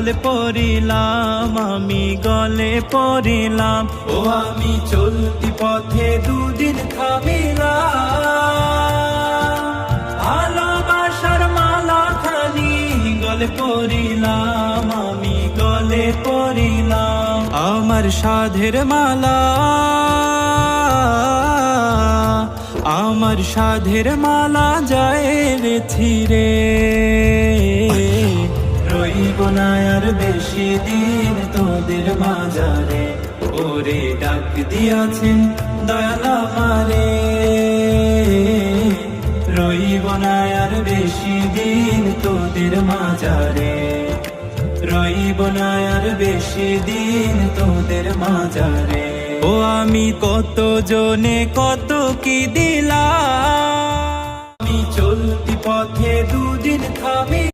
গলে পড়িলাম, আমি গলে পড়িলাম। ও আমি চলতি পথে দুদিন থামিলাম, ভালোবাসার মালা খানি গলে পড়িলাম, আমি গলে পড়িলাম। আমার সাধের মালা, আমার সাধের মালা যায় রে ছিঁড়ে। রইব না আর বেশি দিন তোদের মাঝারে, ওরে ডাক দিয়াছেন দয়াল আমারে। রইব না আর বেশি দিন তোদের মাঝারে, রইব না আর বেশি দিন তোদের মাঝারে। ও আমি কত জনে কত কি দিলাম, আমি চলতি পথে দুদিন থামি।